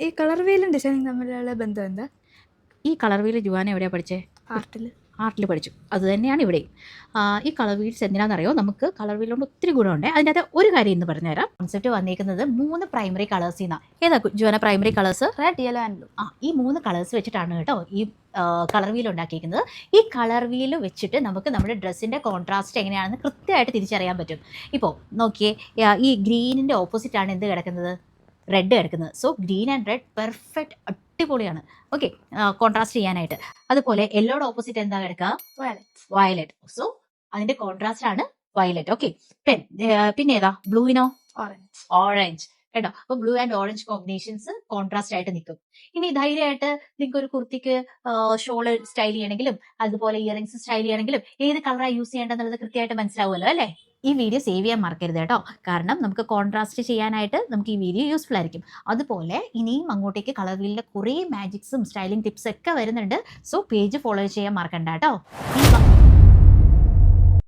ഈ colour വീലും designing തമ്മിലുള്ള ബന്ധം എന്താ? ഈ കളർ വീൽ ജുവാന എവിടെയാണ് പഠിച്ചേ? ആർട്ടിൽ. ആർട്ടിൽ പഠിച്ചു. അത് തന്നെയാണ് ഇവിടെയും. ഈ കളർ വീൽസ് എന്തിനാണെന്നറിയോ? നമുക്ക് കളർ വീൽ കൊണ്ട് ഒത്തിരി ഗുണമുണ്ട്. അതിൻ്റെ അകത്ത് ഒരു കാര്യം ഇന്ന് പറഞ്ഞുതരാം. കോൺസെപ്റ്റ് വന്നിരിക്കുന്നത് 3 പ്രൈമറി കളേഴ്സിൽ നിന്നാണ്. ഏതാ Juana primary colours? Red, yellow and blue. ഈ 3 കളേഴ്സ് വെച്ചിട്ടാണ് കേട്ടോ ഈ കളർ വീൽ ഉണ്ടാക്കിയിരിക്കുന്നത്. ഈ കളർ വീൽ വെച്ചിട്ട് നമുക്ക് നമ്മുടെ ഡ്രസ്സിൻ്റെ കോൺട്രാസ്റ്റ് എങ്ങനെയാണെന്ന് കൃത്യമായിട്ട് തിരിച്ചറിയാൻ പറ്റും. ഇപ്പോൾ നോക്കിയേ, ഈ ഗ്രീനിൻ്റെ ഓപ്പോസിറ്റാണ് എന്ത് കിടക്കുന്നത്? റെഡ് കിടക്കുന്നത്. So green and red perfect അടിപൊളിയാണ്. ഓക്കെ, കോൺട്രാസ്റ്റ് ചെയ്യാനായിട്ട്. അതുപോലെ യെല്ലോയുടെ ഓപ്പോസിറ്റ് എന്താ കിടക്കുക? വയലറ്റ്. സോ അതിന്റെ കോൺട്രാസ്റ്റ് ആണ് വയലറ്റ്. ഓക്കെ, പിന്നെ ഏതാ? ബ്ലൂവിനോ? ഓറഞ്ച്. കേട്ടോ, അപ്പൊ blue and orange combinations contrast ആയിട്ട് നിൽക്കും. ഇനി ധൈര്യമായിട്ട് നിങ്ങൾക്ക് ഒരു കുർത്തിക്ക് ഷോള് സ്റ്റൈൽ ചെയ്യണമെങ്കിലും അതുപോലെ ഇയറിംഗ്സ് സ്റ്റൈൽ ചെയ്യണമെങ്കിലും ഏത് കളറാണ് യൂസ് ചെയ്യേണ്ടതെന്നുള്ളത് കൃത്യമായിട്ട് മനസ്സിലാവുമല്ലോ അല്ലേ? ഈ വീഡിയോ സേവ് ചെയ്യാൻ മറക്കരുത് കേട്ടോ. കാരണം നമുക്ക് കോൺട്രാസ്റ്റ് ചെയ്യാനായിട്ട് നമുക്ക് ഈ വീഡിയോ യൂസ്ഫുൾ ആയിരിക്കും. അതുപോലെ ഇനിയും അങ്ങോട്ടേക്ക് കളർ വീലിലെ കുറേ മാജിക്സും സ്റ്റൈലിംഗ് ടിപ്സ് ഒക്കെ വരുന്നുണ്ട്. സോ പേജ് ഫോളോ ചെയ്യാൻ മറക്കണ്ട കേട്ടോ.